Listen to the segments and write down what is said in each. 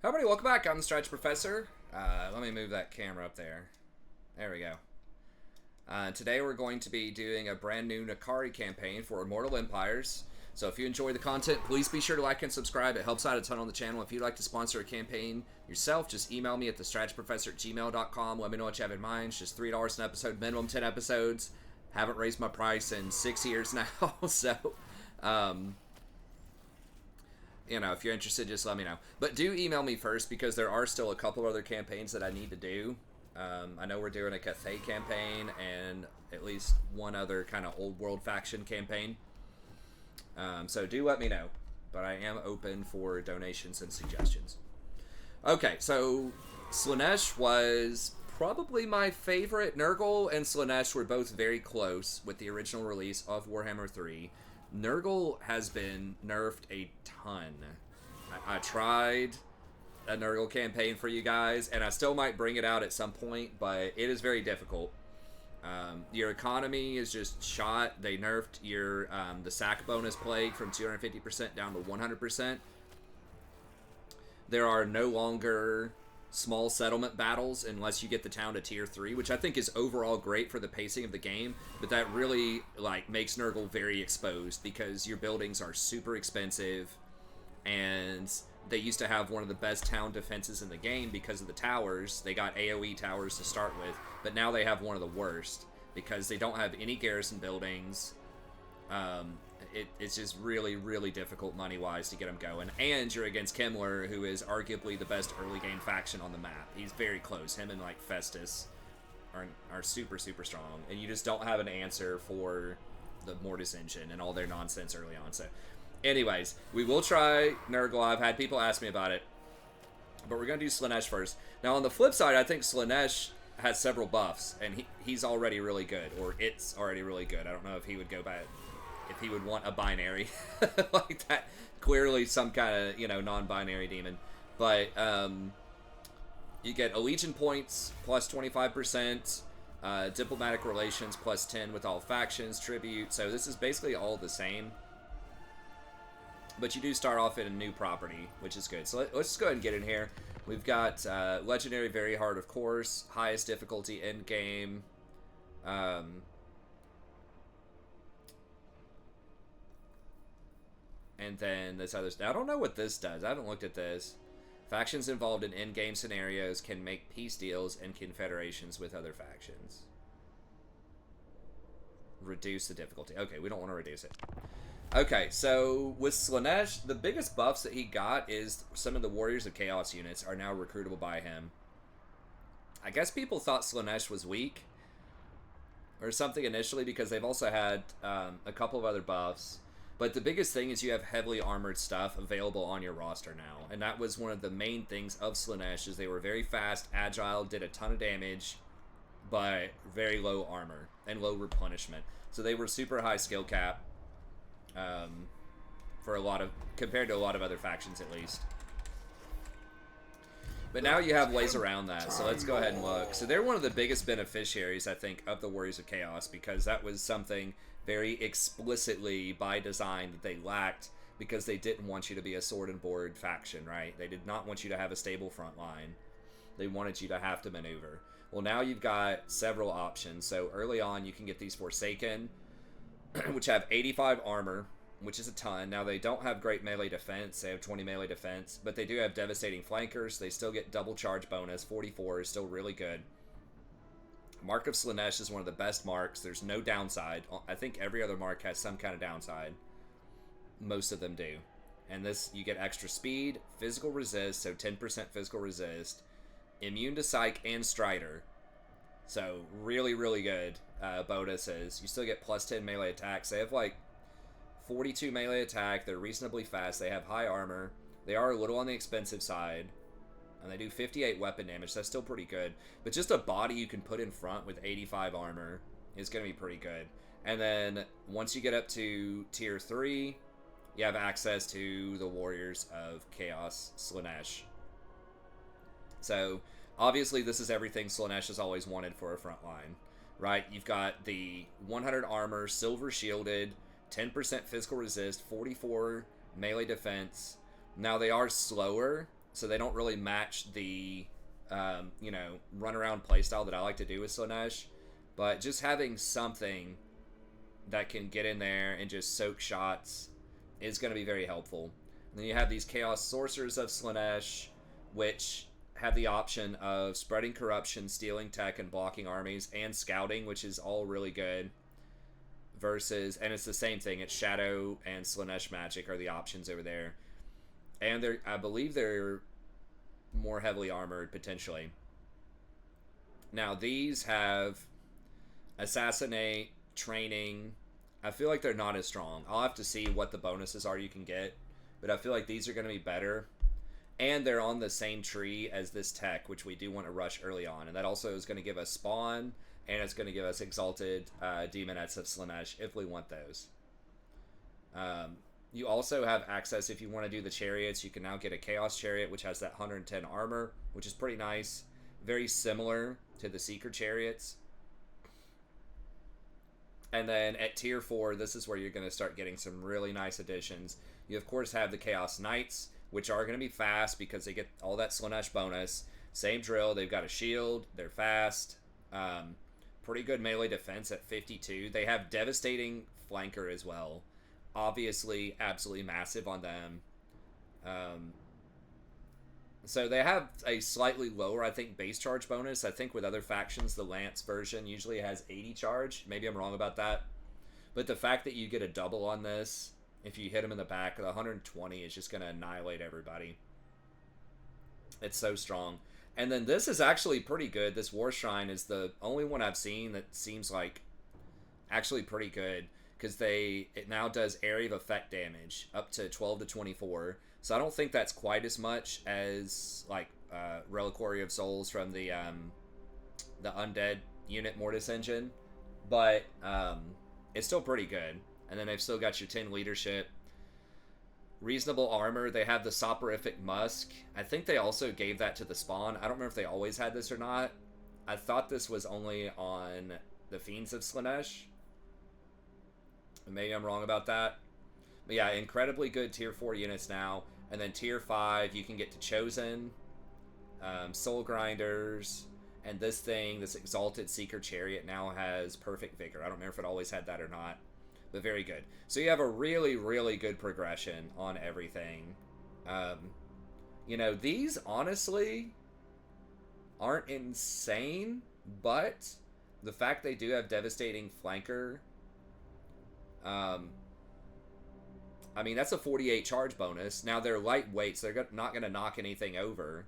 Hi everybody, welcome back. I'm the Stretch Professor. Let me move that camera up there. There we go. Today we're going to be doing a brand new Nakari campaign for Immortal Empires. So if you enjoy the content, please be sure to like and subscribe. It helps out a ton on the channel. If you'd like to sponsor a campaign yourself, just email me at thestratchprofessor@gmail.com. Let me know what you have in mind. It's just $3 an episode, minimum 10 episodes. Haven't raised my price in 6 years now, so... if you're interested, just let me know. But do email me first, because there are still a couple other campaigns that I need to do. I know we're doing a Cathay campaign and at least one other kind of old world faction campaign. So do let me know. But I am open for donations and suggestions. Okay, so Slaanesh was probably my favorite. Nurgle and Slaanesh were both very close with the original release of Warhammer 3. Nurgle has been nerfed a ton. I tried a Nurgle campaign for you guys, and I still might bring it out at some point, but it is very difficult. Your economy is just shot. They nerfed your the sack bonus plague from 250% down to 100%. There are no longer small settlement battles unless you get the town to tier 3, which I think is overall great for the pacing of the game, but that really makes Nurgle very exposed because your buildings are super expensive, and they used to have one of the best town defenses in the game because of the towers. They got AoE towers to start with, but now they have one of the worst because they don't have any garrison buildings. It's just really, really difficult money-wise to get them going. And you're against Kimmler, who is arguably the best early game faction on the map. He's very close. Him and, Festus are super, super strong. And you just don't have an answer for the Mortis engine and all their nonsense early on. So, anyways, we will try Nurgle. I've had people ask me about it. But we're going to do Slaanesh first. Now, on the flip side, I think Slaanesh has several buffs, and he's already really good. Or it's already really good. I don't know if he would go bad. If he would want a binary like that. Clearly some kind of, non-binary demon. But you get Allegiant points plus 25%, diplomatic relations plus 10 with all factions, tribute. So this is basically all the same. But you do start off in a new property, which is good. So let's just go ahead and get in here. We've got Legendary, very hard, of course. Highest difficulty, end game. And then this other stuff. I don't know what this does. I haven't looked at this. Factions involved in in-game scenarios can make peace deals and confederations with other factions. Reduce the difficulty. Okay, we don't want to reduce it. Okay, so with Slaanesh, the biggest buffs that he got is some of the Warriors of Chaos units are now recruitable by him. I guess people thought Slaanesh was weak or something initially because they've also had a couple of other buffs. But the biggest thing is you have heavily armored stuff available on your roster now. And that was one of the main things of Slaanesh, is they were very fast, agile, did a ton of damage, but very low armor and low replenishment. So they were super high skill cap for compared to a lot of other factions at least. But now you have ways around that, so let's go ahead and look. So they're one of the biggest beneficiaries, I think, of the Warriors of Chaos, because that was something very explicitly by design that they lacked, because they didn't want you to be a sword and board faction, right? They did not want you to have a stable front line. They wanted you to have to maneuver. Well, now you've got several options. So early on, you can get these Forsaken, which have 85 armor, which is a ton. Now, they don't have great melee defense. They have 20 melee defense, but they do have devastating flankers. They still get double charge bonus. 44 is still really good. Mark of Slaanesh is one of the best marks. There's no downside. I think every other mark has some kind of downside. Most of them do. And this, you get extra speed, physical resist, so 10% physical resist, immune to psych and strider. So really, really good bonuses. You still get plus 10 melee attacks. They have 42 melee attack. They're reasonably fast. They have high armor. They are a little on the expensive side. And they do 58 weapon damage. That's still pretty good. But just a body you can put in front with 85 armor is going to be pretty good. And then once you get up to tier 3, you have access to the Warriors of Chaos Slaanesh. So obviously this is everything Slaanesh has always wanted for a front line, right? You've got the 100 armor, silver shielded, 10% physical resist, 44 melee defense. Now they are slower, so they don't really match the run around playstyle that I like to do with Slaanesh. But just having something that can get in there and just soak shots is going to be very helpful. And then you have these Chaos Sorcerers of Slaanesh, which have the option of spreading corruption, stealing tech, and blocking armies, and scouting, which is all really good. Versus, and it's the same thing, it's Shadow and Slaanesh Magic are the options over there. And I believe they're more heavily armored, potentially. Now, these have Assassinate, Training. I feel like they're not as strong. I'll have to see what the bonuses are you can get, but I feel like these are going to be better. And they're on the same tree as this tech, which we do want to rush early on. And that also is going to give us Spawn, and it's going to give us Exalted Demonettes of Slaanesh if we want those. You also have access, if you want to do the chariots, you can now get a Chaos Chariot, which has that 110 armor, which is pretty nice. Very similar to the Seeker Chariots. And then at tier 4, this is where you're going to start getting some really nice additions. You, of course, have the Chaos Knights, which are going to be fast because they get all that Slaanesh bonus. Same drill. They've got a shield. They're fast. Pretty good melee defense at 52. They have devastating flanker as well. Obviously, absolutely massive on them. So they have a slightly lower, I think, base charge bonus. I think with other factions, the Lance version usually has 80 charge. Maybe I'm wrong about that. But the fact that you get a double on this, if you hit them in the back, the 120 is just going to annihilate everybody. It's so strong. And then this is actually pretty good. This War Shrine is the only one I've seen that seems like actually pretty good. Because it now does area of effect damage up to 12 to 24. So I don't think that's quite as much as like Reliquary of Souls from the Undead unit Mortis engine. But it's still pretty good. And then they've still got your 10 leadership. Reasonable armor. They have the Soporific Musk. I think they also gave that to the Spawn. I don't remember if they always had this or not. I thought this was only on the Fiends of Slaanesh. Maybe I'm wrong about that. But yeah, incredibly good tier 4 units now. And then tier 5, you can get to Chosen, Soul Grinders, and this Exalted Seeker Chariot now has Perfect Vigor. I don't remember if it always had that or not, but very good. So you have a really, really good progression on everything. These honestly aren't insane, but the fact they do have Devastating Flanker... that's a 48 charge bonus. Now, they're lightweight, so they're not going to knock anything over.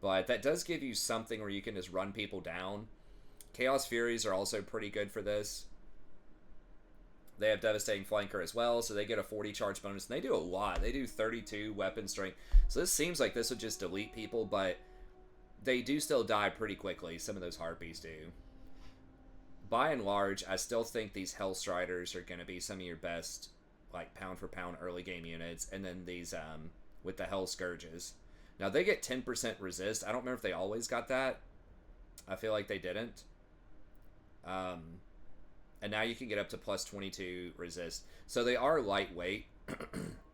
But that does give you something where you can just run people down. Chaos Furies are also pretty good for this. They have Devastating Flanker as well, so they get a 40 charge bonus. And they do a lot. They do 32 weapon strength. So this seems like this would just delete people, but they do still die pretty quickly. Some of those Harpies do. By and large, I still think these Hellstriders are going to be some of your best, like, pound-for-pound early game units. And then these, with the Hell Scourges. Now, they get 10% resist. I don't remember if they always got that. I feel like they didn't. And now you can get up to plus 22 resist. So they are lightweight,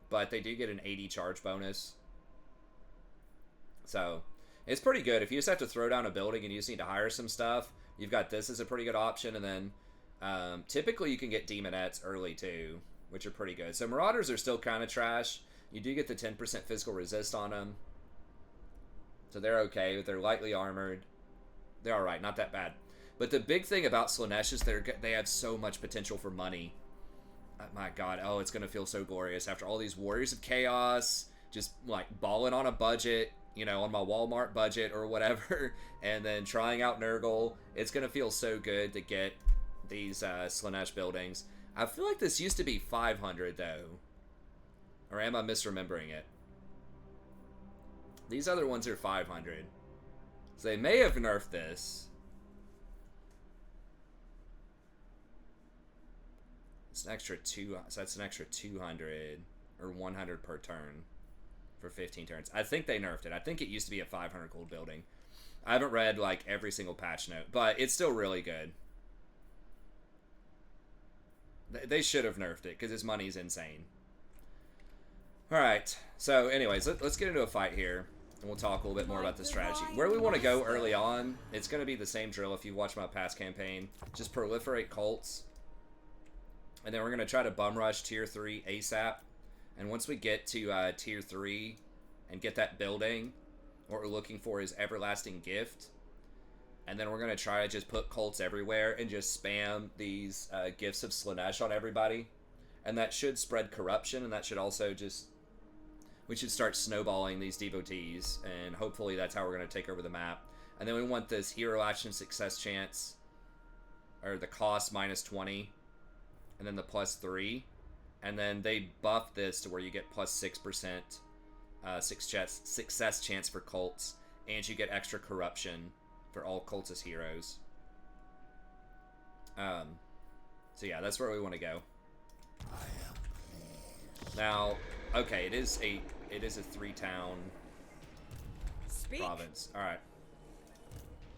but they do get an 80 charge bonus. So, it's pretty good. If you just have to throw down a building and you just need to hire some stuff... You've got this as a pretty good option, and then typically you can get Demonettes early too, which are pretty good. So Marauders are still kind of trash. You do get the 10% physical resist on them, so they're okay, but they're lightly armored. They're alright, not that bad. But the big thing about Slaanesh is they have so much potential for money. My god, it's going to feel so glorious after all these Warriors of Chaos, just like balling on a budget, on my Walmart budget or whatever, and then trying out Nurgle. It's going to feel so good to get these Slaanesh buildings. I feel like this used to be 500, though. Or am I misremembering it? These other ones are 500. So they may have nerfed this. It's an extra 2, so that's an extra 200 or 100 per turn. For 15 turns. I think they nerfed it. I think it used to be a 500 gold building. I haven't read like every single patch note, but it's still really good. They should have nerfed it because his money's insane. Alright, so anyways, let's get into a fight here, and we'll talk a little bit more about the strategy. Where we want to go early on, it's going to be the same drill if you watch my past campaign. Just proliferate cults, and then we're going to try to bum rush tier 3 ASAP, and once we get to tier 3 and get that building, what we're looking for is Everlasting Gift, and then we're going to try to just put cults everywhere and just spam these gifts of Slaanesh on everybody, and that should spread corruption, and that should also just... we should start snowballing these devotees, and hopefully that's how we're going to take over the map. And then we want this hero action success chance, or the cost minus 20, and then the plus 3. And then they buff this to where you get plus 6% success chance for cults, and you get extra corruption for all cultist heroes. So yeah, that's where we want to go. Now, okay, it is a 3-town province. All right.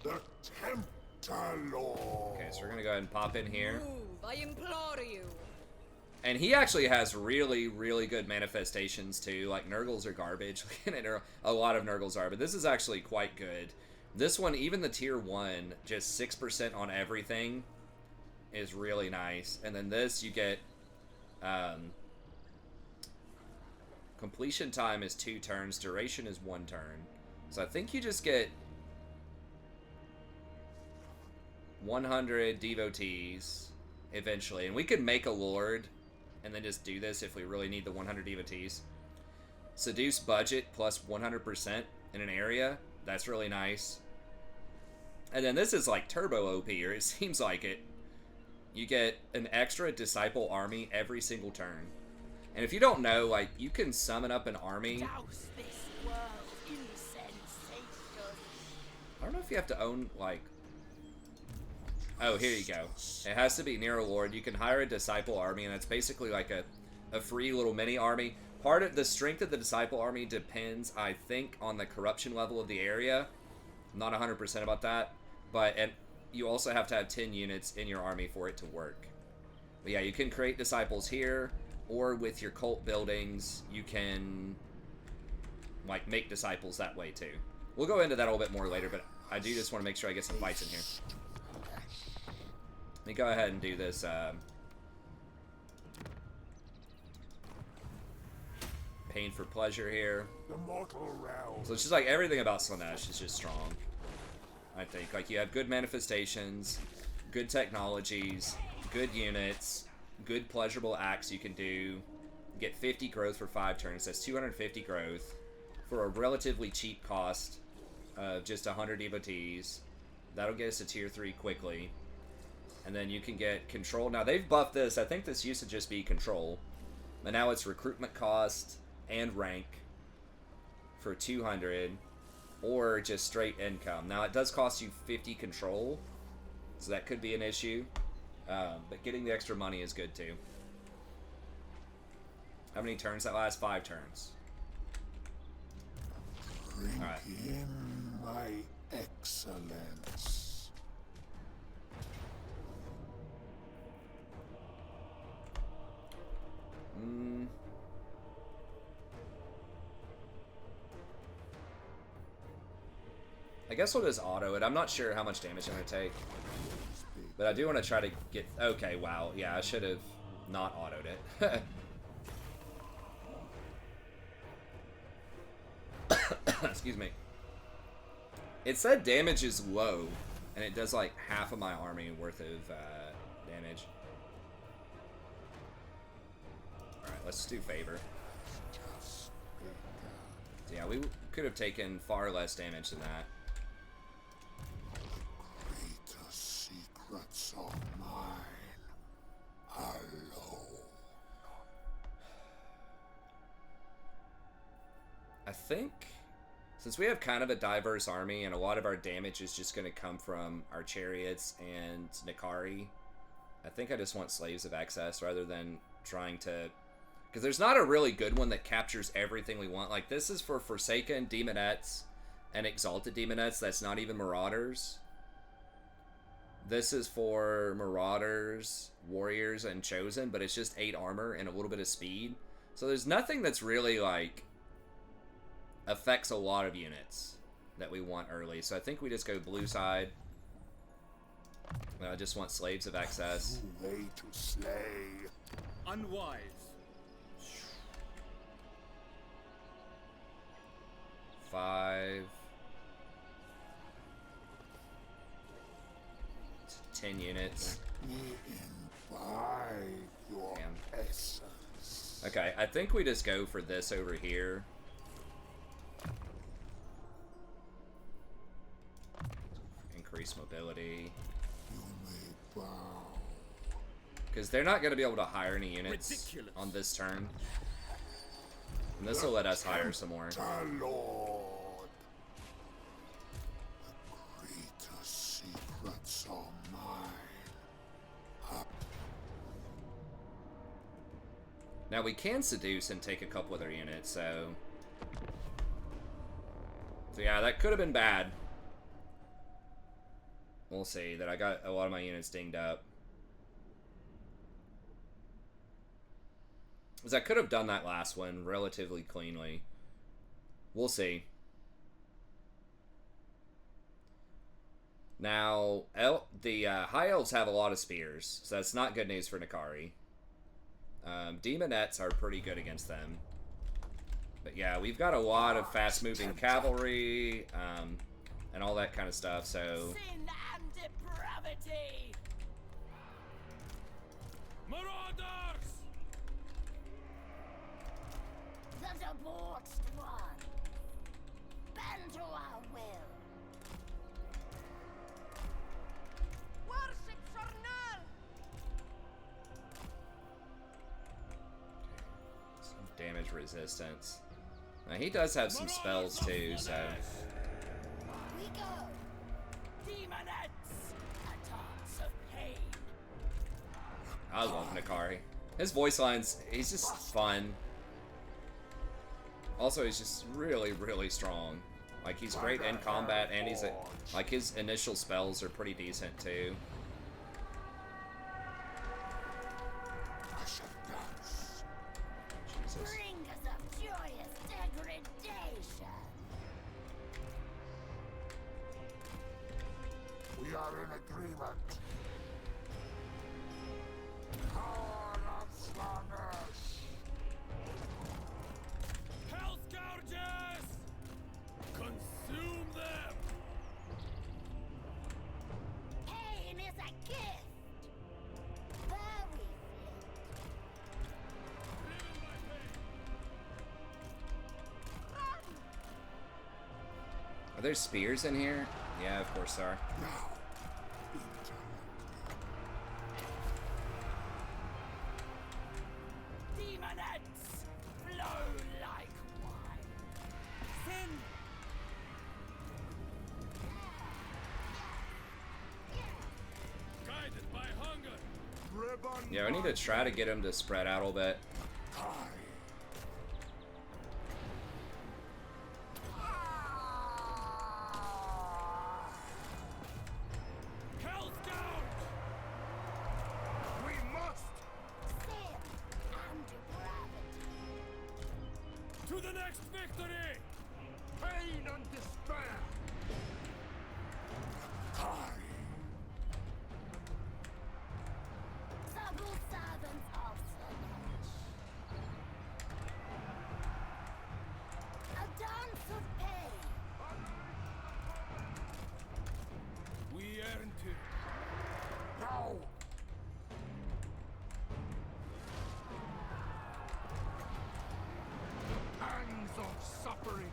The Tempter Lord. Okay, so we're gonna go ahead and pop in here. Move, I implore you. And he actually has really, really good manifestations too. Like Nurgles are garbage. A lot of Nurgles are, but this is actually quite good. This one, even the tier 1, just 6% on everything, is really nice. And then this, you get completion time is 2 turns, duration is 1 turn. So I think you just get 100 devotees eventually. And we could make a lord and then just do this if we really need the 100 devotees. Seduce budget plus 100% in an area. That's really nice. And then this is like turbo OP, or it seems like it. You get an extra disciple army every single turn. And if you don't know, like, you can summon up an army. Douse this world in sensation. I don't know if you have to own, like... oh, here you go. It has to be near a lord. You can hire a disciple army, and it's basically like a free little mini army. Part of the strength of the disciple army depends, I think, on the corruption level of the area. I'm not 100% about that. And you also have to have 10 units in your army for it to work. But yeah, you can create disciples here, or with your cult buildings, you can like make disciples that way too. We'll go into that a little bit more later, but I do just want to make sure I get some fights in here. Let me go ahead and do this pain for pleasure here. The mortal realm. So it's just like everything about Slaanesh is just strong, I think. Like, you have good manifestations, good technologies, good units, good pleasurable acts you can do. You get 50 growth for 5 turns. That's 250 growth for a relatively cheap cost of just 100 devotees. That'll get us to tier 3 quickly. And then you can get control. Now, they've buffed this. I think this used to just be control. But now it's recruitment cost and rank for 200. Or just straight income. Now, it does cost you 50 control. So that could be an issue. But getting the extra money is good, too. How many turns that last? 5 turns. Drink Alright. in my excellence. I guess we'll just auto it. I'm not sure how much damage I'm going to take. But I do want to try to get... okay, wow. Yeah, I should have not autoed it. Excuse me. It said damage is low, and it does like half of my army worth of damage. Alright, let's do favor. So yeah, we could have taken far less damage than that. Greater secrets of mine alone. I think, since we have kind of a diverse army and a lot of our damage is just going to come from our chariots and Nikari, I think I just want Slaves of Excess rather than trying to... because there's not a really good one that captures everything we want. Like, this is for Forsaken, Demonettes, and Exalted Demonettes. That's not even Marauders. This is for Marauders, Warriors, and Chosen, but it's just 8 armor and a little bit of speed. So there's nothing that's really, like, affects a lot of units that we want early. So I think we just go blue side. I just want slaves of access. Way to slay. Unwise. 5 to 10 units. Me imbibe your Damn. essence. Okay, I think we just go for this over here. Increase mobility. You may bow. Because they're not going to be able to hire any units Ridiculous. on this turn. And this will let us hire some more. The Lord. The greatest secrets are mine. Now we can seduce and take a couple of their units, so yeah, that could have been bad. We'll see. That I got a lot of my units dinged up. Because I could have done that last one relatively cleanly. We'll see. Now, the High Elves have a lot of spears, so that's not good news for Nakari. Demonettes are pretty good against them. But yeah, we've got a lot of fast-moving cavalry, and all that kind of stuff, so... Sin and depravity. Marauders! The debauched one. Bend to our will. Worship Charnel. Some damage resistance. Now, he does have some spells too, so... We go. Demonettes. A dance of pain. I love Nakari. His voice lines, he's just fun. Also, he's just really, really strong. Like, he's great in combat, and he's like, his initial spells are pretty decent too. Jesus. Bringers of joyous degradation. We are in agreement. Power of Slaanesh. Hell scourges! Consume them! Pain is a gift. Very Are there spears in here? Yeah, of course there are. Now, Demonettes flow like wine. Sin! Guided by hunger! ribbon Yeah, I need to try to get him to spread out a little bit. tie. Hell scourge! We must. Sin and depravity. To the next victory! Pain and despair. Tie. Subtle servants of Slaanesh. A dance of pain. We earned it. Now. Pangs of suffering.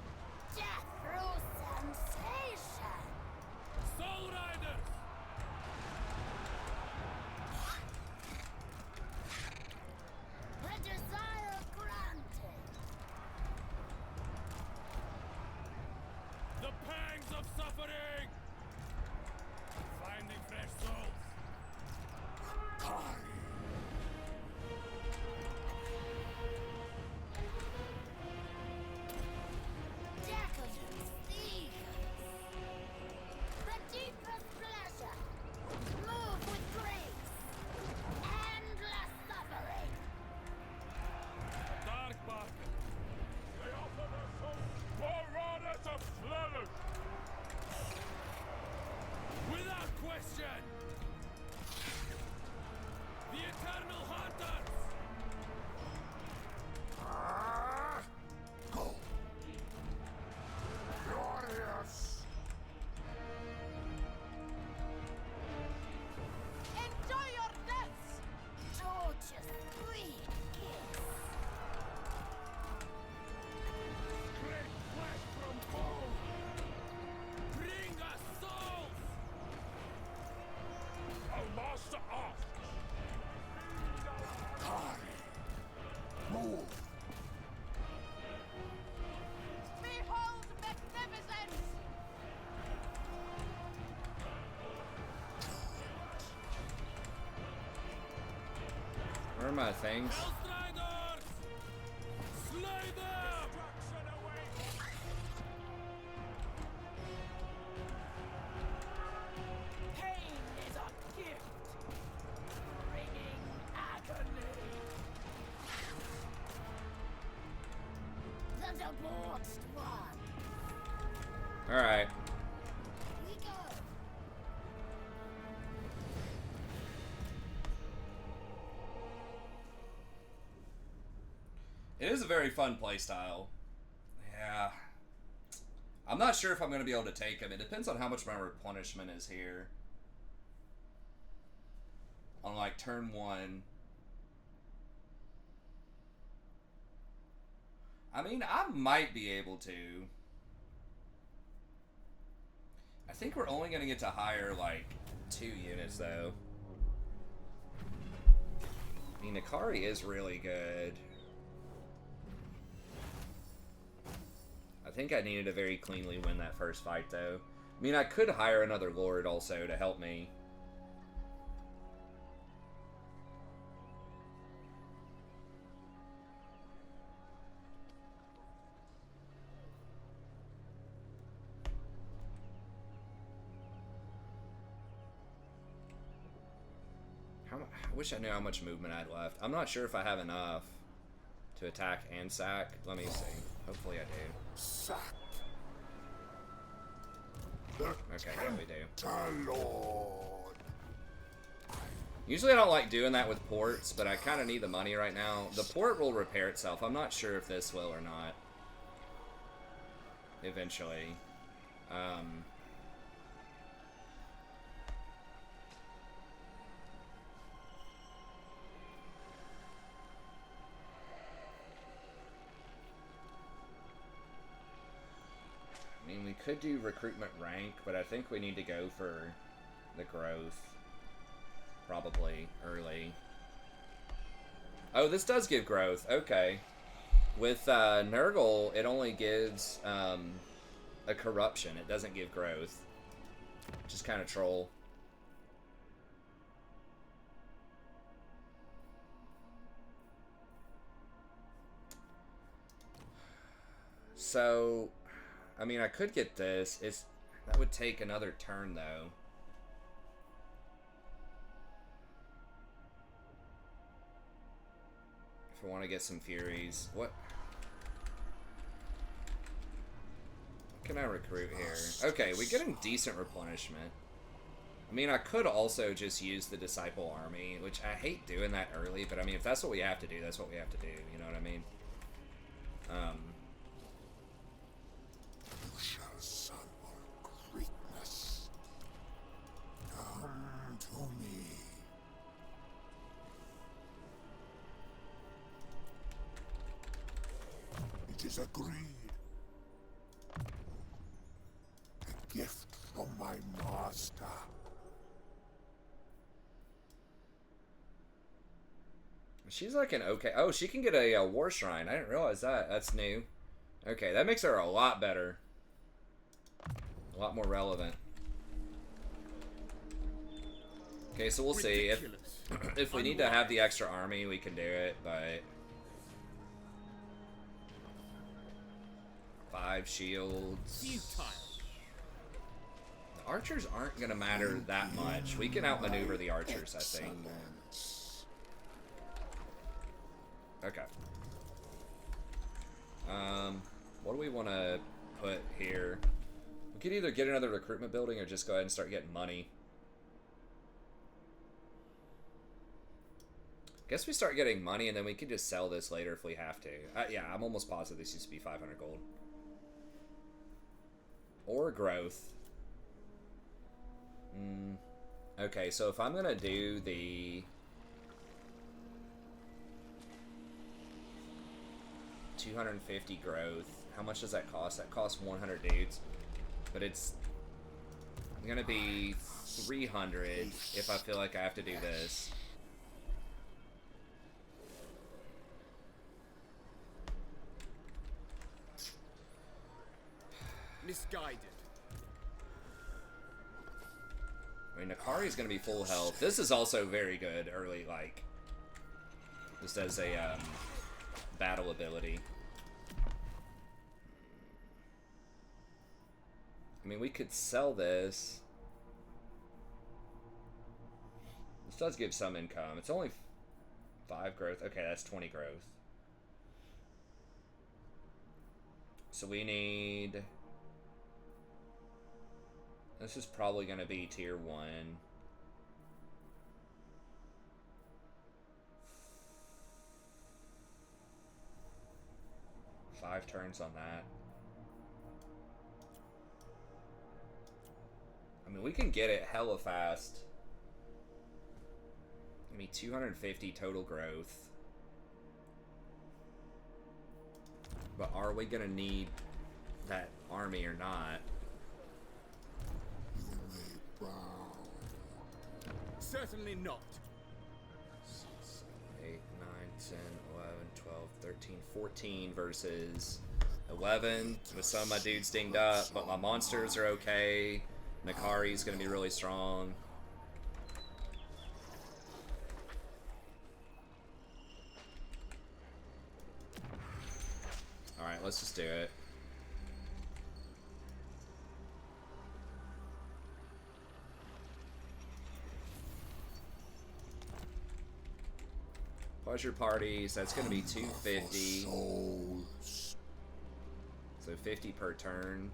are my things? Hellstriders! Slay them! Pain is a gift, bringing agony. The debauched one. Alright. We go. It is a very fun playstyle. Yeah. I'm not sure if I'm going to be able to take him. It depends on how much my replenishment is here. On like turn 1. I mean, I might be able to. I think we're only going to get to hire like 2 units though. I mean, Ikari is really good. I think I needed to very cleanly win that first fight, though. I mean, I could hire another Lord also to help me. I wish I knew how much movement I had left. I'm not sure if I have enough to attack and sack. Let me see. Hopefully I do. Sack. Okay, yeah, we do. Lord. Usually I don't like doing that with ports, but I kind of need the money right now. The port will repair itself. I'm not sure if this will or not. Eventually. I mean, we could do recruitment rank, but I think we need to go for the growth. Probably early. Oh, this does give growth. Okay. With Nurgle, it only gives a corruption. It doesn't give growth. Which is kind of troll. So, I mean, I could get this. That would take another turn, though. If I want to get some Furies. What can I recruit here? Okay, we're getting decent replenishment. I mean, I could also just use the Disciple Army, which I hate doing that early, but I mean, if that's what we have to do, that's what we have to do. You know what I mean? You shall summon greatness. Come to me. It is agreed. A gift from my master. She's like an okay. Oh, she can get a War Shrine. I didn't realize that. That's new. Okay, that makes her a lot better. A lot more relevant. Okay, so we'll see. If we need to have the extra army, we can do it, but... 5 shields. Futile. The archers aren't going to matter that much. We can outmaneuver the archers, I think. Okay. What do we want to put here? We could either get another recruitment building or just go ahead and start getting money. Guess we start getting money and then we can just sell this later if we have to. Yeah, I'm almost positive this used to be 500 gold. Or growth. Okay, so if I'm going to do the... 250 growth. How much does that cost? That costs 100 dudes. But it's going to be 300 if I feel like I have to do this. Misguided. I mean, Nakari's going to be full health. This is also very good early, like... Just as a battle ability. I mean, we could sell this. This does give some income. It's only 5 growth. Okay, that's 20 growth. So we need... This is probably going to be tier 1. 5 turns on that. I mean, we can get it hella fast. I mean, 250 total growth. But are we gonna need that army or not? You may bow. Certainly not. 8, 9, 10, 11, 12, 13, 14 versus 11. With some of my dudes dinged up, but my monsters are okay. Nakari's gonna be really strong. Alright, let's just do it. Pleasure parties, that's gonna be 250. Souls. So 50 per turn.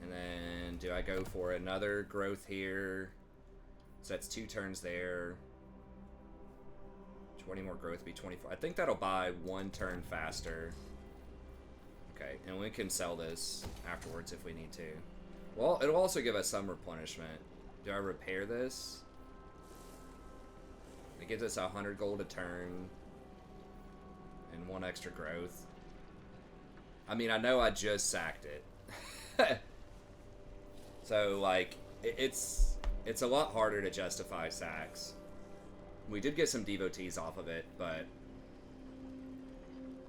And then do I go for another growth here? So that's 2 turns there. 20 more growth would be 24. I think that'll buy 1 turn faster. Okay, and we can sell this afterwards if we need to. Well, it'll also give us some replenishment. Do I repair this? It gives us 100 gold a turn. And 1 extra growth. I mean, I know I just sacked it. So, like, it's a lot harder to justify sacks. We did get some devotees off of it, but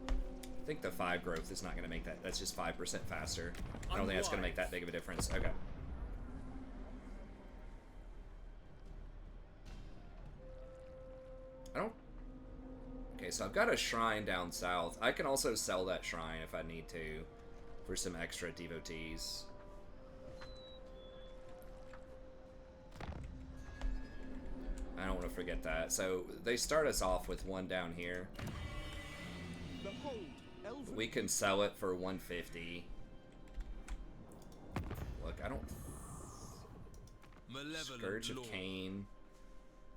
I think the 5 growth is not going to make that. That's just 5% faster. I don't think that's going to make that big of a difference. Okay. I don't... Okay, so I've got a shrine down south. I can also sell that shrine if I need to for some extra devotees. I don't want to forget that. So they start us off with 1 down here. We can sell it for 150. Look, I don't... Scourge of Cain.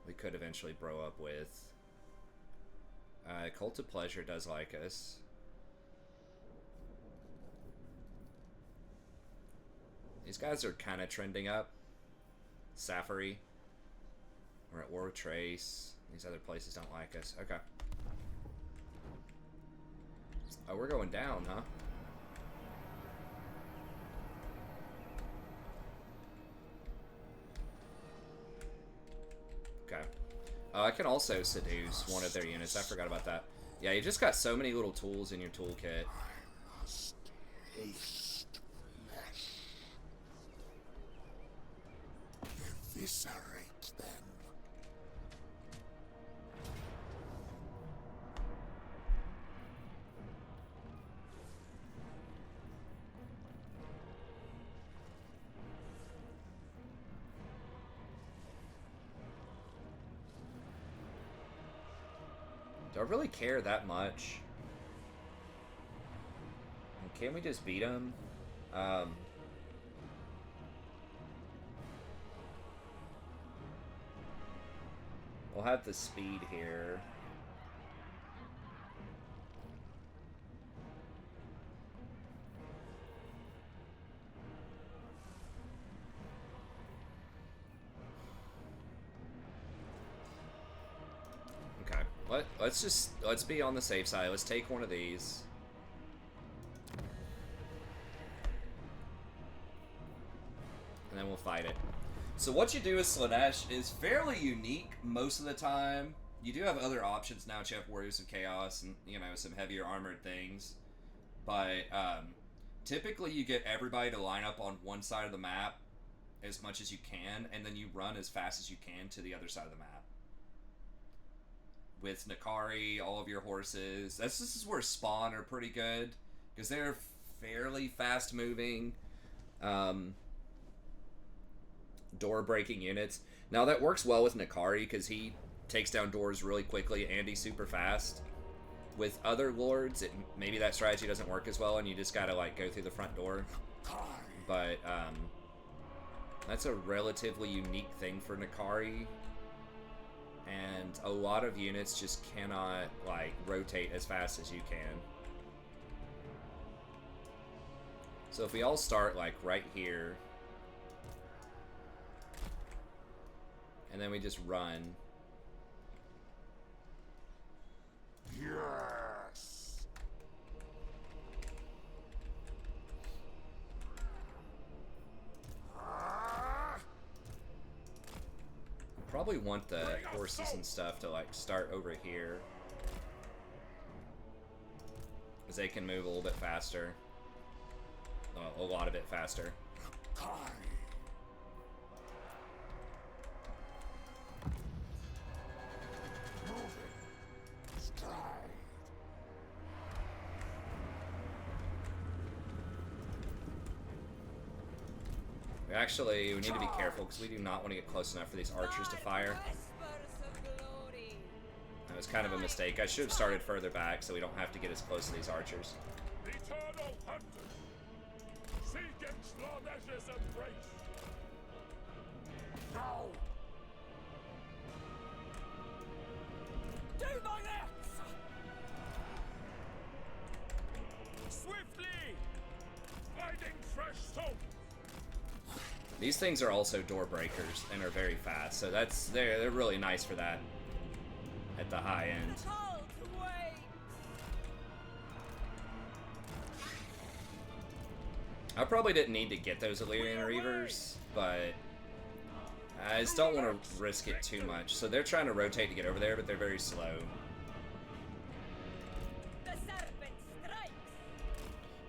We could eventually bro up with. Cult of Pleasure does like us. These guys are kind of trending up. Safari. We're at War with Trace. These other places don't like us. Okay. Oh, we're going down, huh? Okay. I can also seduce one of their units. I forgot about that. Yeah, you just got so many little tools in your toolkit. I must taste flesh. Eviscerate them. Do I really care that much? Can we just beat him? We'll have the speed here. Let's be on the safe side. Let's take one of these. And then we'll fight it. So what you do with Slaanesh is fairly unique most of the time. You do have other options now. You have Warriors of Chaos and, you know, some heavier armored things. But typically you get everybody to line up on one side of the map as much as you can, and then you run as fast as you can to the other side of the map. with Nakari, all of your horses. This is where spawn are pretty good because they're fairly fast moving, door breaking units. Now that works well with Nakari because he takes down doors really quickly and he's super fast. With other lords, maybe that strategy doesn't work as well and you just gotta like go through the front door. But that's a relatively unique thing for Nakari. And a lot of units just cannot, like, rotate as fast as you can. So if we all start, like, right here. And then we just run. Yes. Probably want the horses and stuff to like start over here, because they can move a little bit faster, a lot of it faster. Actually, we need to be careful because we do not want to get close enough for these archers to fire. That was kind of a mistake. I should have started further back so we don't have to get as close to these archers. Eternal hunters, seek in Slaanesh's embrace. Now. Do my axe! Swiftly, finding fresh souls. These things are also door breakers and are very fast, so they're really nice for that at the high end. Call to wait! I probably didn't need to get those Illyrian Reavers, but I just don't want to risk it too much. So they're trying to rotate to get over there, but they're very slow. The serpent strikes!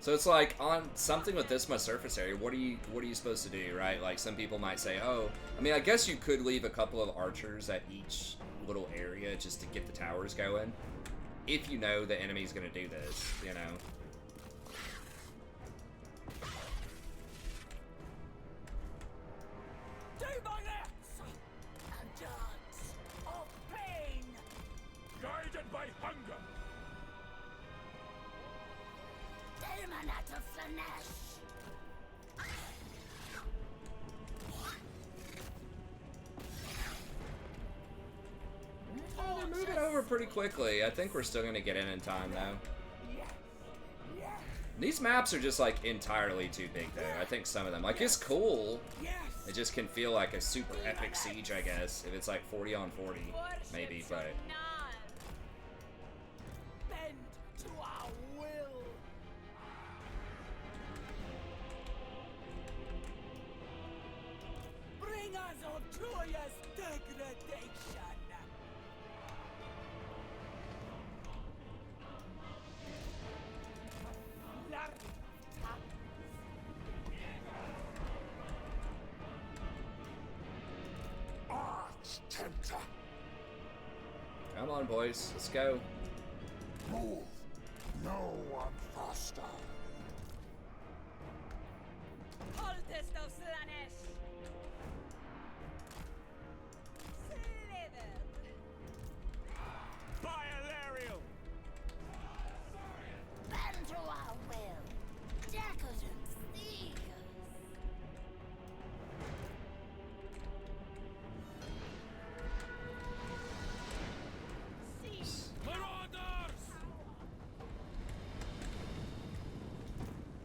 So it's like on something with this much surface area, what are you supposed to do, right? Like some people might say, oh, I mean, I guess you could leave a couple of archers at each little area just to get the towers going, if you know the enemy's gonna do this, you know. Do my axe! A dance of pain! Guided by hunger. Demon at a Slaanesh! Oh, they're moving over pretty quickly. I think we're still gonna get in time though. Yes! Yes! These maps are just like entirely too big though. I think some of them, like, it's cool. Yes! It just can feel like a super epic siege, I guess, if it's like 40 on 40, maybe, but Bend to our will! Bring us our joyous degradation! Arch tempter. come on, boys, let's go. Move. No one faster. Cultist of Slaanesh! Slithered! By Alariel. Bend to our will! Decadent seekers! Cease! Marauders.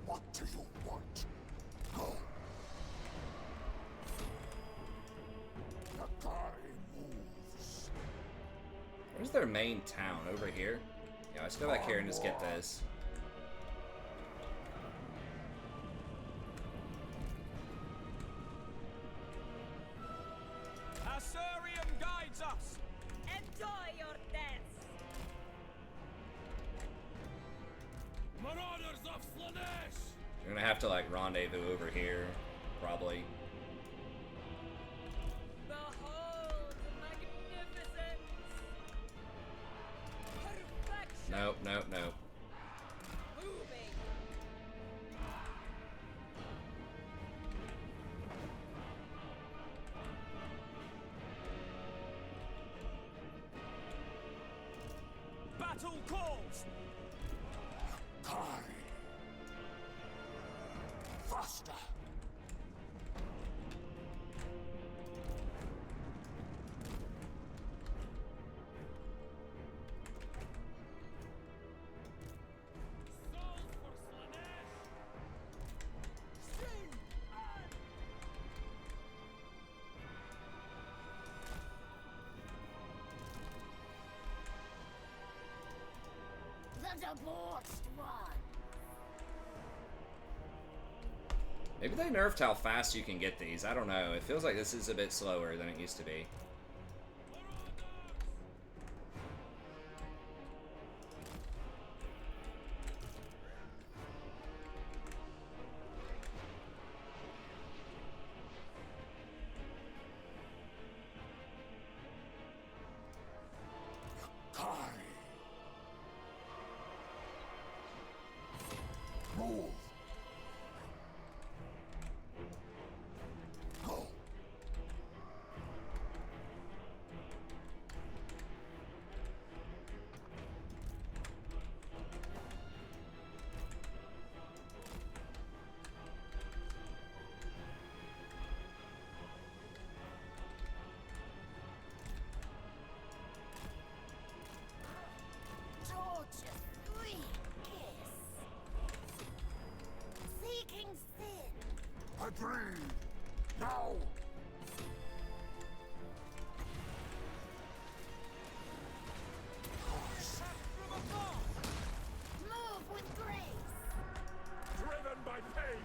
What do you want? Go. Nakari moves. Where's their main town? Over here? Yeah, let's go back here and just get this. Asurium guides us. Enjoy your deaths! Marauders of Slaanesh. We're gonna have to like rendezvous over here, probably. Behold magnificence! Nope, nope, nope. Moving. Battle calls. Kai. Faster. Souls for Slaanesh. Sing and The debauched one. Maybe they nerfed how fast you can get these. I don't know. It feels like this is a bit slower than it used to be. Kai. Move. Go. Tortuous free kiss. Seeking sin. Agreed. Now. from above. Move with grace. Driven by pain.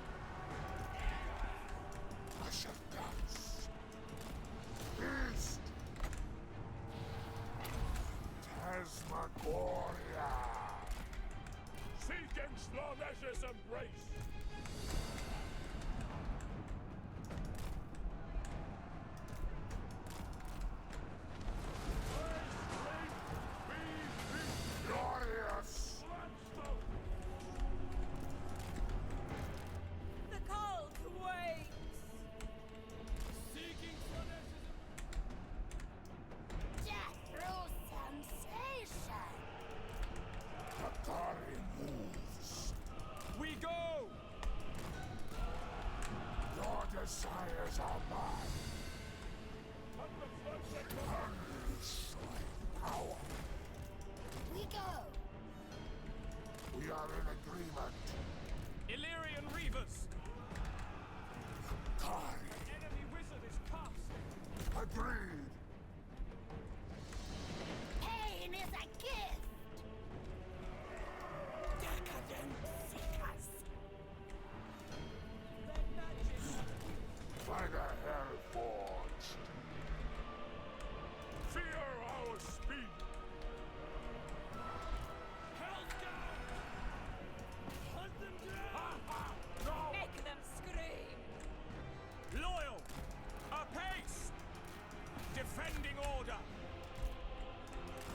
I shall dance. East. Tasmagoria. Seeking Slaanesh's embrace. Glorious. The cult waits. Seeking Slaanesh's Death through sensation. Atari moves. We go! Your desires are mine. Unleash thy power. We go. We are in agreement. Illyrian Reavers! Kai. Enemy wizard is cast! Agreed. Pain is a gift. Decadent seekers. By the hell forged. Fear our speed! Hell's down! Hunt them down! No! Make them scream. Loyal! Apace! Defending order!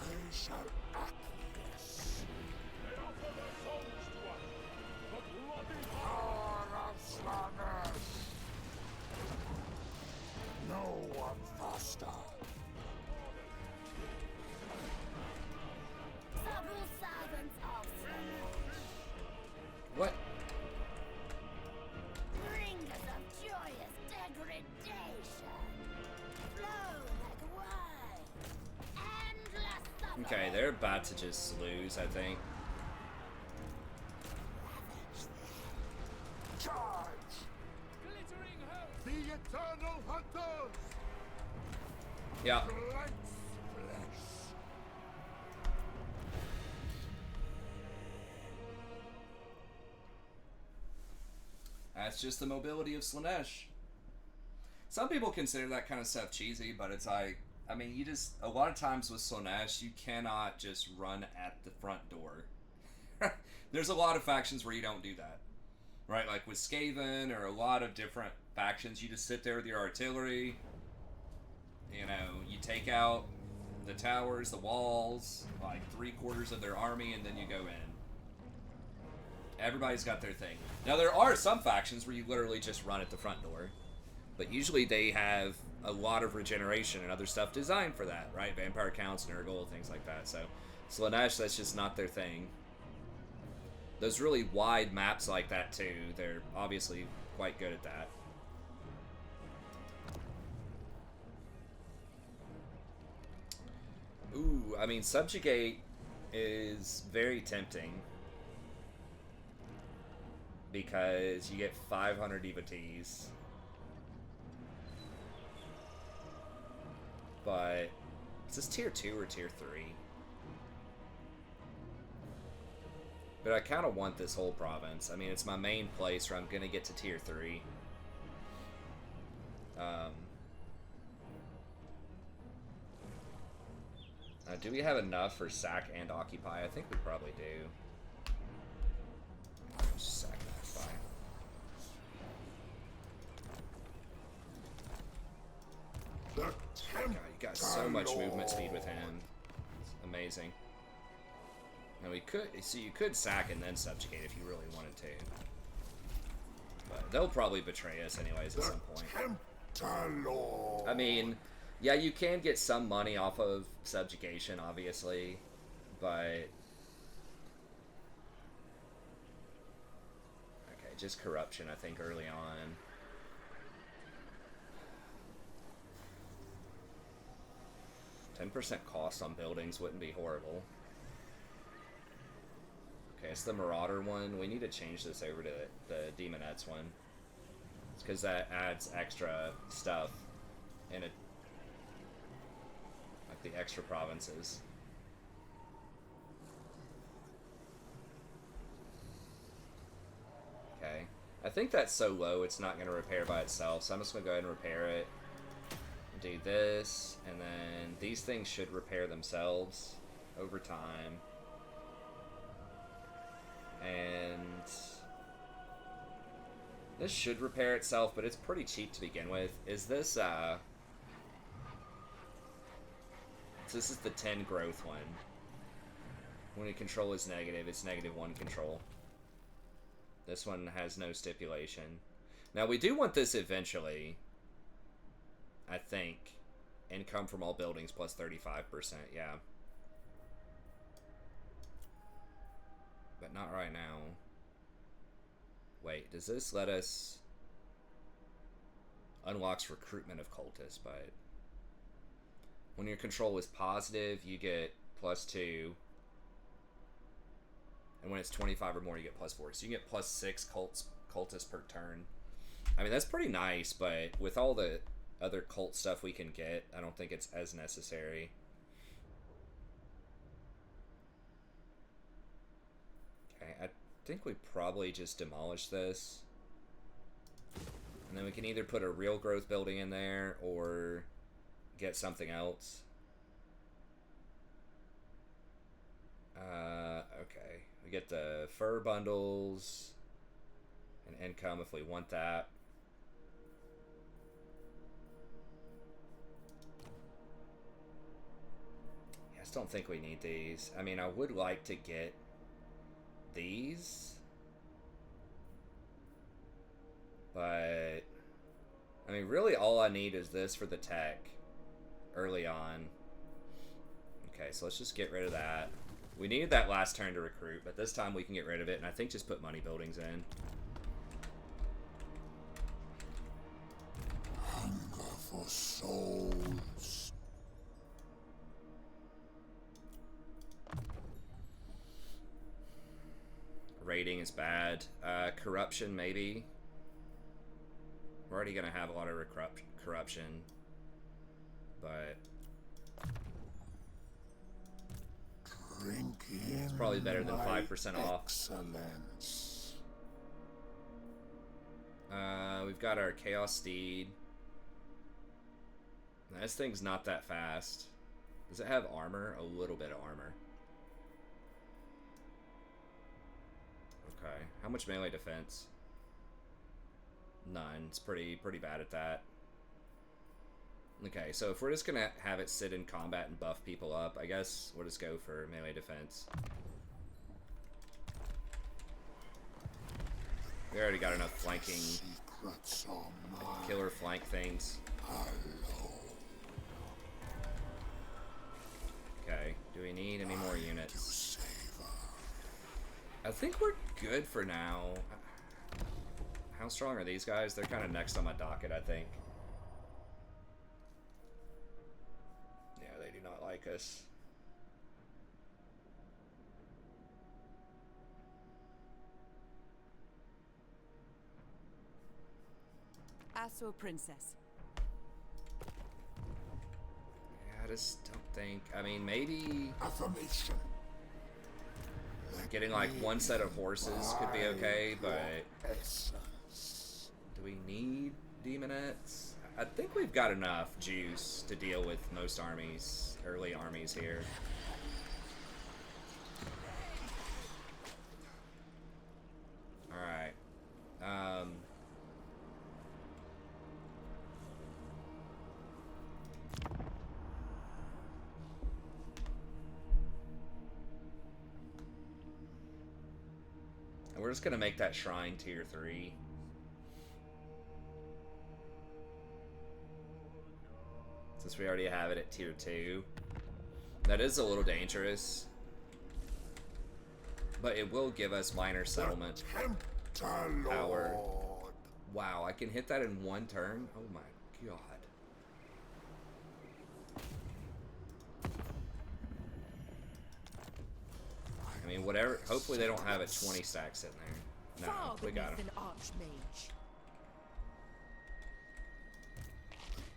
They shall acquiesce. They offer their souls to us! The bloody Power of Slaanesh. No one faster. Subtle servants of Slaanesh. What? Bringers of joyous degradation. Flow like wine. Endless suffering. Okay, they're about to just lose, I think. Ravage them. Charge. glittering host! The eternal hunters. Yeah. Length flesh. That's just the mobility of Slaanesh. Some people consider that kind of stuff cheesy, but it's like, I mean, you just, a lot of times with Slaanesh, you cannot just run at the front door. There's a lot of factions where you don't do that. Right? Like with Skaven or a lot of different factions, you just sit there with your artillery. You know, you take out the towers, the walls, like 3/4 of their army, and then you go in. Everybody's got their thing. Now, there are some factions where you literally just run at the front door. But usually they have a lot of regeneration and other stuff designed for that, right? Vampire counts, Nurgle, things like that. So, Slaanesh, that's just not their thing. Those really wide maps like that, too, they're obviously quite good at that. Ooh, I mean, Subjugate is very tempting. Because you get 500 devotees. But is this tier 2 or tier 3? But I kind of want this whole province. I mean, it's my main place where I'm going to get to tier 3. Do we have enough for sack and occupy? I think we probably do. Sack and occupy. God, you got so much movement speed with him. It's amazing. Now we could, so you could sack and then subjugate if you really wanted to. But they'll probably betray us anyways at some point. I mean, yeah, you can get some money off of subjugation, obviously, but okay, just corruption, I think, early on. %10 cost on buildings wouldn't be horrible. Okay, it's the Marauder one. We need to change this over to the Demonettes one. It's because that adds extra stuff in it, like the extra provinces. Okay. I think that's so low it's not going to repair by itself, so I'm just going to go ahead and repair it. Do this, and then these things should repair themselves over time. And this should repair itself, but it's pretty cheap to begin with. Is this, so this is the 10 growth one. When your control is negative, it's -1 control. This one has no stipulation. Now, we do want this eventually, I think. Income from all buildings plus 35%, yeah. But not right now. Wait, does this let us... Unlocks recruitment of cultists, but... When your control is positive, you get +2. And when it's 25 or more, you get +4. So you can get +6 cultists per turn. I mean, that's pretty nice, but with all the other cult stuff we can get, I don't think it's as necessary. Okay, I think we probably just demolish this. And then we can either put a real growth building in there or get something else. Okay. We get the fur bundles and income if we want that. I just don't think we need these. I mean, I would like to get these, but I mean, really all I need is this for the tech early on. Okay, so let's just get rid of that. We needed that last turn to recruit, but this time we can get rid of it, and I think just put money buildings in. Hunger for souls. Rating is bad. Corruption, maybe. We're already going to have a lot of corruption, but It's probably better than 5% off. Excellence. We've got our Chaos Steed. This thing's not that fast. Does it have armor? A little bit of armor. Okay. How much melee defense? None. It's pretty bad at that. Okay, so if we're just gonna have it sit in combat and buff people up, I guess we'll just go for melee defense. We already got enough flanking, Secrets are mine. killer flank things. Okay, do we need any more units? I think we're good for now. How strong are these guys? They're kind of next on my docket, I think. Yeah, they do not like us. Asso Princess. Yeah, I just don't think. I mean, maybe Affirmation. getting like one set of horses could be okay, but Essence. do we need demonettes? I think we've got enough juice to deal with most armies, early armies here. Alright. And we're just gonna make that shrine tier 3. Since we already have it at tier 2. That is a little dangerous. But it will give us minor settlement power. Wow, I can hit that in one turn? Oh my god. I mean, whatever. Hopefully they don't have a 20 stack sitting there. No, Far we got beneath him. an archmage.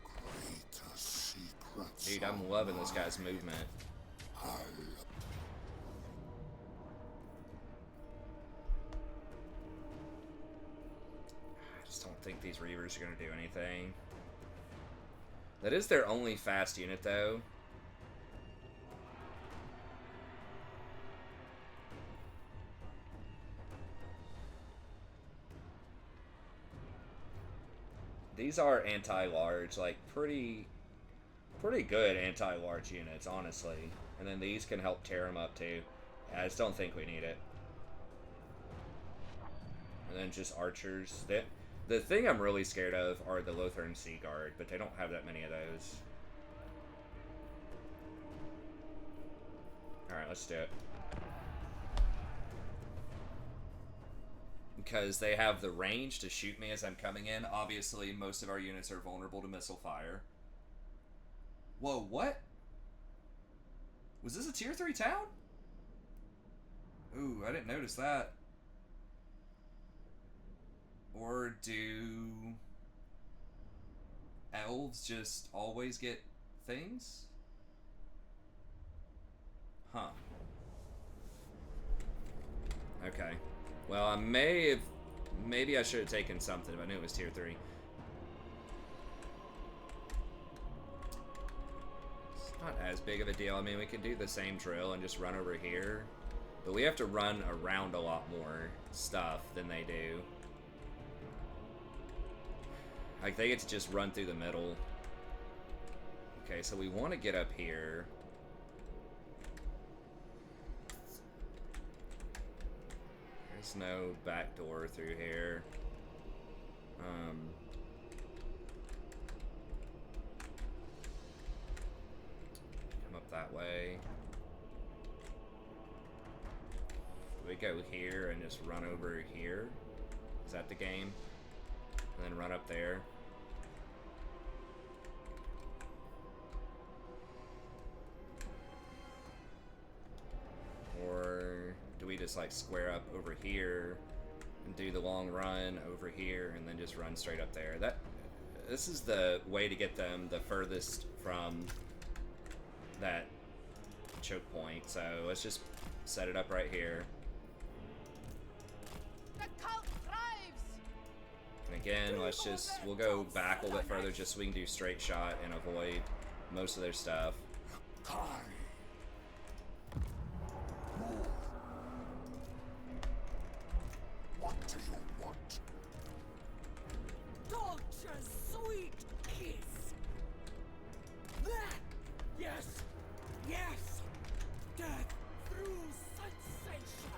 Greater secrets. Dude, I'm loving this guy's movement. I just don't think these Reavers are going to do anything. That is their only fast unit, though. These are anti-large, like pretty good anti-large units, honestly. And then these can help tear them up too. I just don't think we need it. And then just archers. The thing I'm really scared of are the Lothern Sea Guard, but they don't have that many of those. Alright, let's do it. Because they have the range to shoot me as I'm coming in. Obviously, most of our units are vulnerable to missile fire. Whoa, what? Was this a tier 3 town? Ooh, I didn't notice that. Or do elves just always get things? Huh. Okay. Well, I may have... Maybe I should have taken something, but I knew it was tier 3. It's not as big of a deal. I mean, we can do the same drill and just run over here. But we have to run around a lot more stuff than they do. Like, they get to just run through the middle. Okay, so we want to get up here. There's no back door through here. Come up that way. Do we go here and just run over here? Is that the game? And then run up there. Or do we just like square up over here and do the long run over here and then just run straight up there? This is the way to get them the furthest from that choke point. So let's just set it up right here. The cult thrives! And again, we'll go back a little bit further just so we can do straight shot and avoid most of their stuff. Kai. What do you want? Torture's sweet kiss. Yes! Yes! Death through sensation!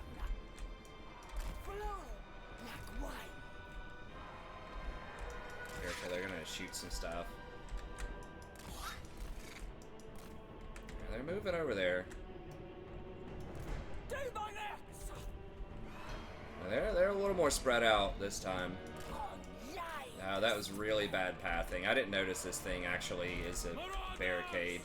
Flow like wine! Careful, they're gonna shoot some stuff. Yeah, they're moving over there. They're a little more spread out this time. No, that was really bad pathing. I didn't notice this thing actually is a barricade.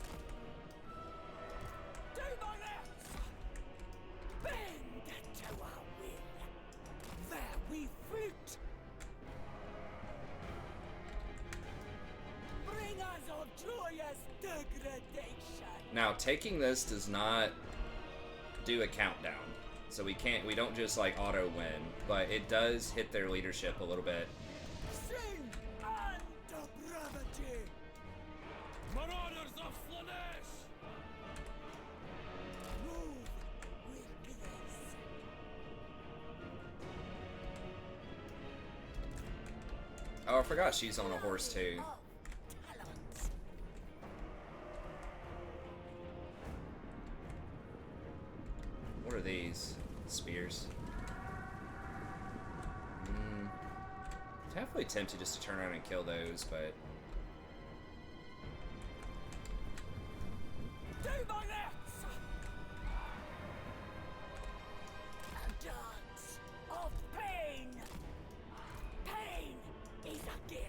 Now, taking this does not do a countdown. So we don't just like auto win, but it does hit their leadership a little bit. Sing and brevity. Marauders of Slaanesh! Move with grace. Oh, I forgot she's on a horse too. Talons. What are these? Spears. Definitely tempted just to turn around and kill those, but A dance of pain. Pain is a gift.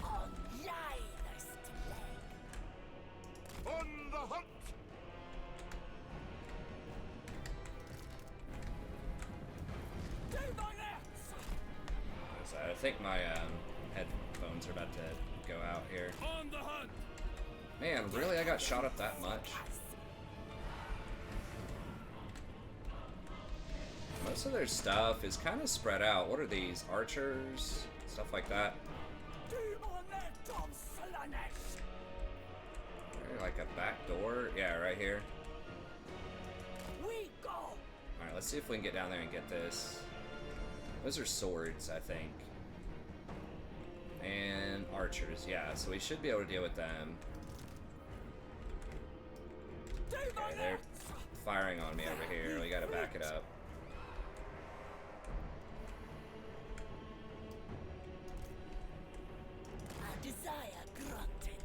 On livest leg. On the hunt! so I think my headphones are about to go out here. On the hunt! Man, really? I got shot up that much? Most of their stuff is kind of spread out. What are these? Archers? Stuff like that? Like a back door? Yeah, right here. We go. Alright, let's see if we can get down there and get this. Those are swords, I think. And archers, yeah, so we should be able to deal with them. Okay, they're firing on me over here. We gotta back it up. Our desire granted.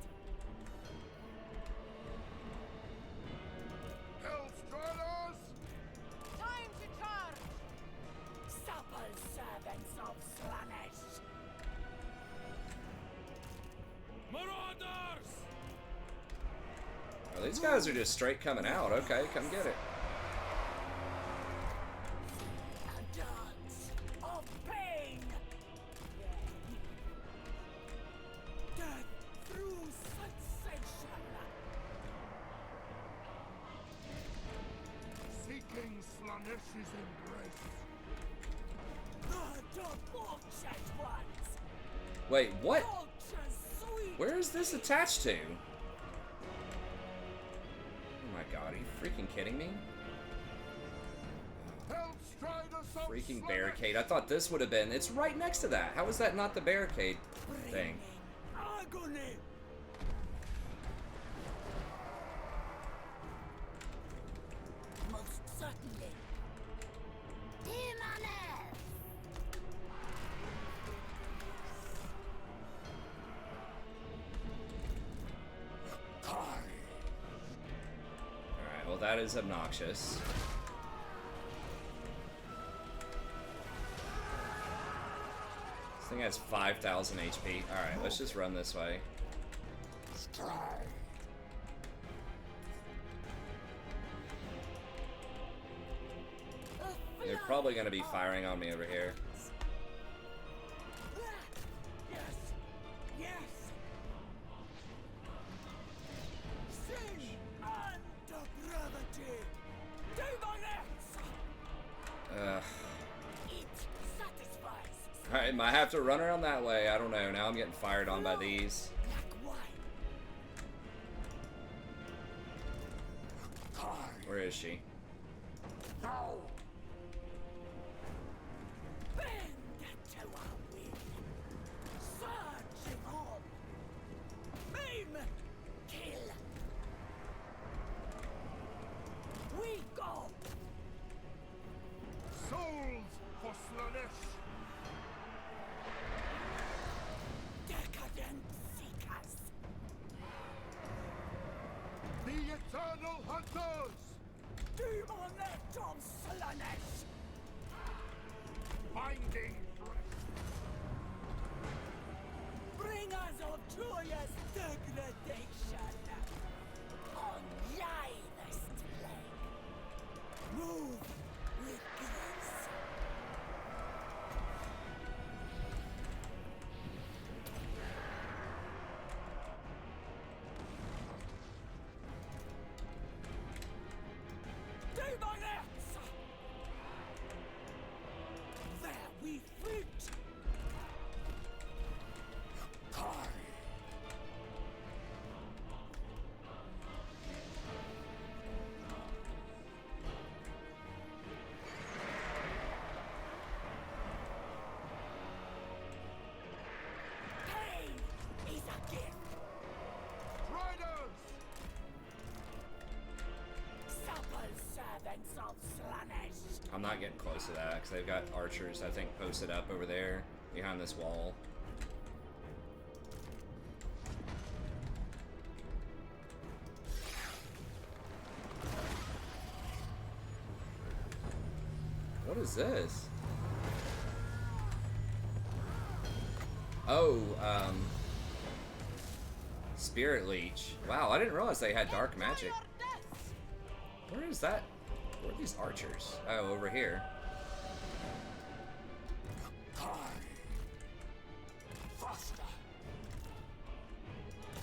Hellstriders! Time to charge! Supple servants of Slaanesh. Marauders! Oh, these guys are just straight coming out. Okay, come get it. A dance of pain. Death through sensation. Seeking Slaanesh's embrace. The debauched ones. Wait, what? Vultures sweet. Where is this attached to? Oh my god, are you freaking kidding me? Hellstriders of Freaking Slaanesh! barricade. I thought this would have been. It's right next to that. How is that not the barricade thing? Agony. Most certainly. Demoness. Alright, well that is obnoxious. This thing has 5,000 HP. Alright, let's just run this way. Strike. They're probably going to be firing on me over here. Yes. Yes. Sing and brevity. Demoness. It satisfies. Alright, might have to run around that way. I don't know. Now I'm getting fired on by these. Like wine. Time. Where is she? Now! Bend to our will. Surging on. Maim. Kill. We go. Souls for Slaanesh! Decadent seekers. The Eternal Hunters! Demonet of Slaanesh. Binding flesh! Bring us of joyous degradation. On livest leg. Move with grace. Demonets! There we flit. Pain is a gift. Riders! Supple servants of Slaanesh. I'm not getting close to that because they've got archers, I think, posted up over there behind this wall. What is this? Oh, Spirit Leech. Wow, I didn't realize they had dark magic. Your deaths. Where is that? Where are these archers? Oh, over here. Faster!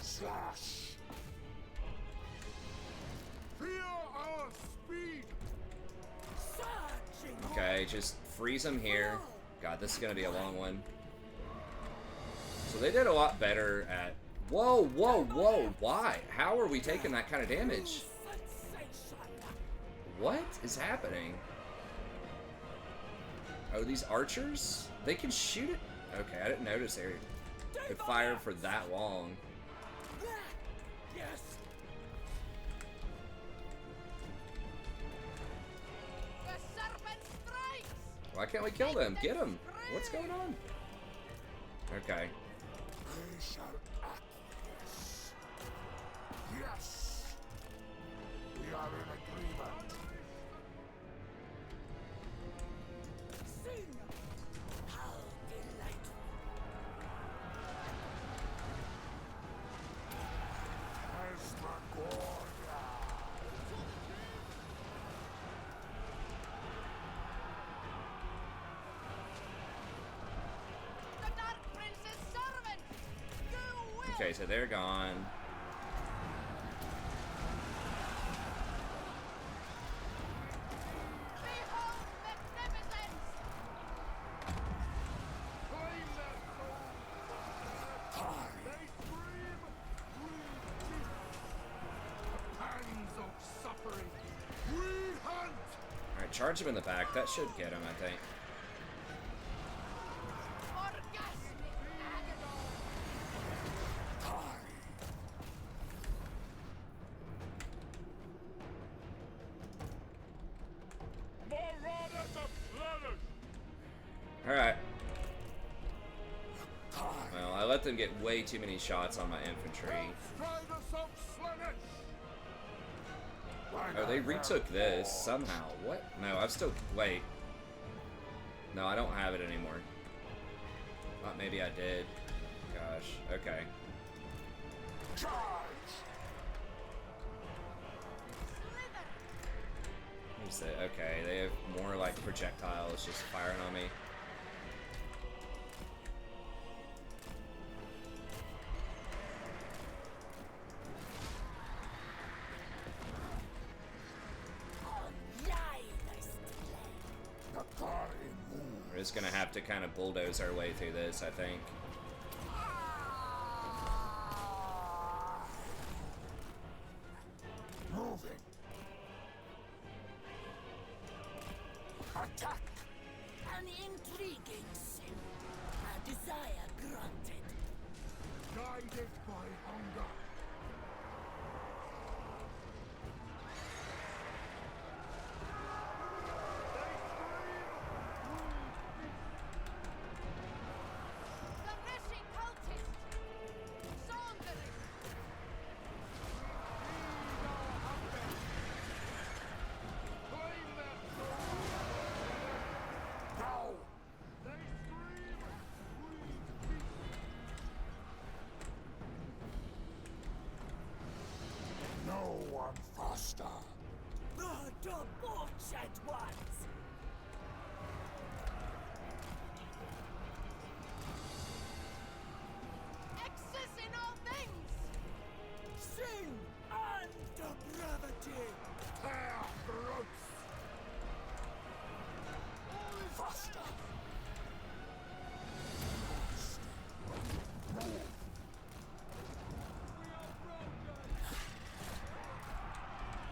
Slash! Fear our speed! Surging on. Okay, just freeze them here. God, this is gonna be a long one. So they did a lot better at... Whoa, whoa, whoa, why? How are we taking that kind of damage? Sensation. What is happening? Oh, these archers? They can shoot it? Okay, I didn't notice they could fire for that long. Yes. The serpent strikes. Why can't we kill them? Get them! What's going on? Okay. They shall act this. Yes! We are in agreement. Sing. How delightful. Phasmagoria! The Dark Prince's servant. You will. Okay, so they're gone. Behold magnificence. Claim their souls! They scream! Pangs of suffering! We hunt! Alright, charge him in the back. That should get him, I think. Orgasmic agony. Marauders of Slaanesh! Alright. Well, I let them get way too many shots on my infantry. Striders of Slaanesh! Oh, they retook this somehow. What? No, I've still... Wait. No, I don't have it anymore. Thought maybe I did. Gosh. Okay. Charge! Who's that? Okay, they have more like projectiles just firing on me. On livest leg. Nakari move. We're just gonna have to kind of bulldoze our way through this, I think. Moving. guided by hunger. The Rishi cultist! Saundering! Now! No one faster. The debauched ones! Excess in all things! Sin and depravity! Tear throats. Faster.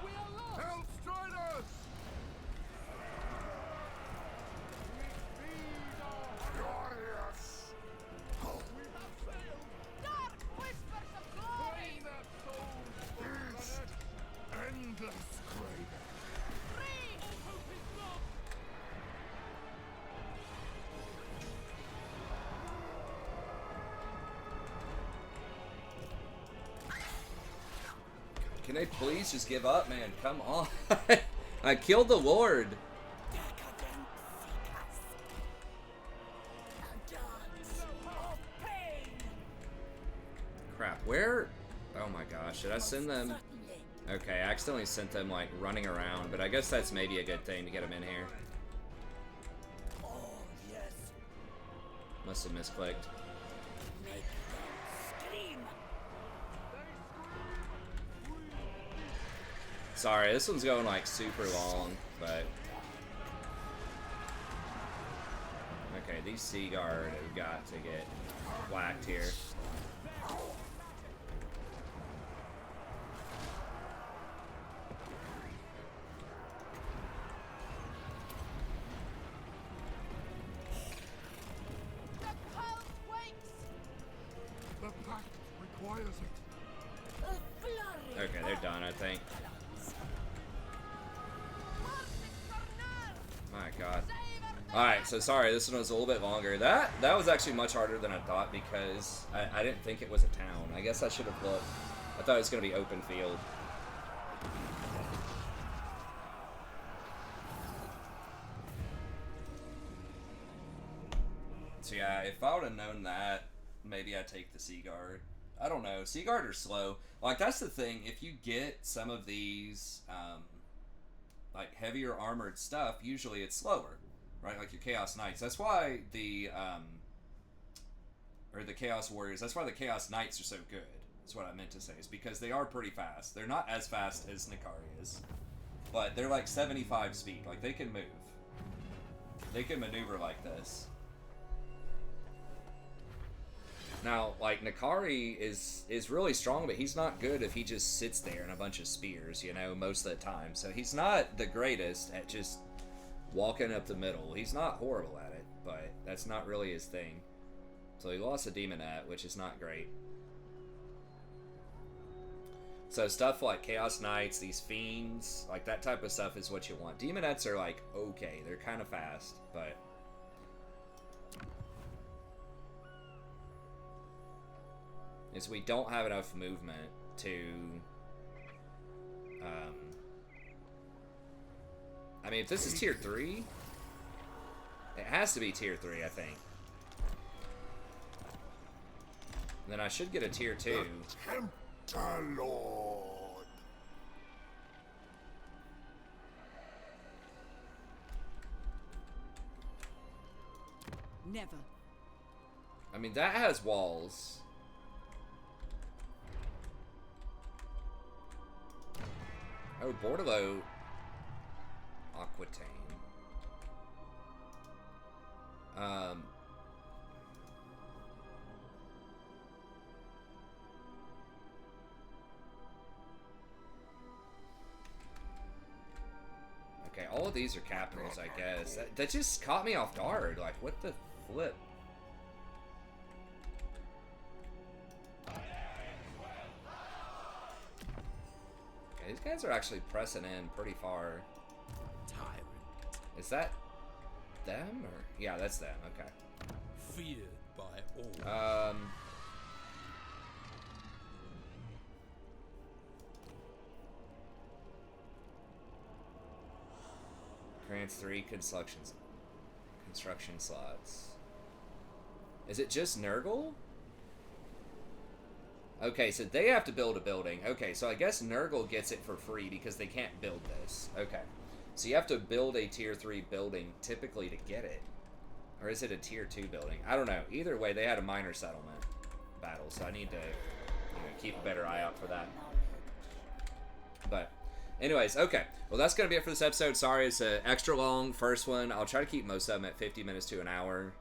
We are lost! Hellstriders! Glorious! Dark whispers of glory! Feast! Endless craving! Free! Hope is lost! Can they please just give up, man? Come on. I killed the Lord. Decadent seekers! A dance of pain! Crap, where? Oh my gosh, should I send them? Certainly. Okay, I accidentally sent them, like, running around, but I guess that's maybe a good thing to get them in here. Oh, yes. Must have misclicked. Make them scream! Sorry, this one's going, like, super long, but... Okay, these Sea Guard have got to get whacked here. The cult wakes! The pact requires it. A flurry Okay, they're done, I think. My god. Alright, so sorry, this one was a little bit longer. That was actually much harder than I thought because I didn't think it was a town. I guess I should have looked. I thought it was going to be open field. So yeah, if I would have known that, maybe I'd take the Sea Guard. I don't know. Sea Guard are slow. Like, that's the thing. If you get some of these, like, heavier armored stuff, usually it's slower. Right? Like your Chaos Knights. That's why the, or the Chaos Warriors, that's why the Chaos Knights are so good. That's what I meant to say. Is because they are pretty fast. They're not as fast as Nikari is. But they're like 75 speed. Like, they can move. They can maneuver like this. Now, like, Nikari is really strong, but he's not good if he just sits there in a bunch of spears, you know, most of the time. So he's not the greatest at just walking up the middle. He's not horrible at it, but that's not really his thing. So he lost a Demonette, which is not great. So stuff like Chaos Knights, these Fiends, like that type of stuff is what you want. Demonettes are like, okay, they're kind of fast, but... is we don't have enough movement to... I mean, if this is tier 3, it has to be tier 3, I think. Then I should get a tier 2. Tempter Lord. Never. I mean, that has walls. Oh, Bordello. Aquitaine. Okay, all of these are capitals, I guess. That just caught me off guard. Like, what the flip? These guys are actually pressing in pretty far. Tyrant. Is that them or yeah, that's them. Okay. Feared by all. Grants 3 construction slots. Is it just Nurgle? Okay, so they have to build a building. Okay, so I guess Nurgle gets it for free because they can't build this. Okay. So you have to build a tier 3 building typically to get it. Or is it a tier 2 building? I don't know. Either way, they had a minor settlement battle, so I need to keep a better eye out for that. But anyways, okay. Well, that's going to be it for this episode. Sorry, it's an extra long first one. I'll try to keep most of them at 50 minutes to an hour.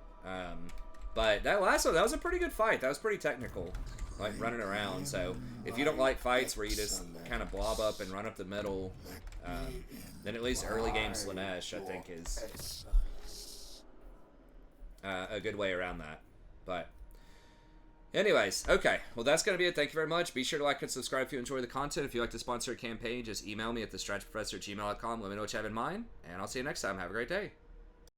But that last one, that was a pretty good fight. That was pretty technical, like running around. So if you don't like fights where you just kind of blob up and run up the middle, then at least early game Slaanesh, I think, is a good way around that. But anyways, okay. Well, that's going to be it. Thank you very much. Be sure to like and subscribe if you enjoy the content. If you'd like to sponsor a campaign, just email me at thestretchprofessor@gmail.com. Let me know what you have in mind, and I'll see you next time. Have a great day.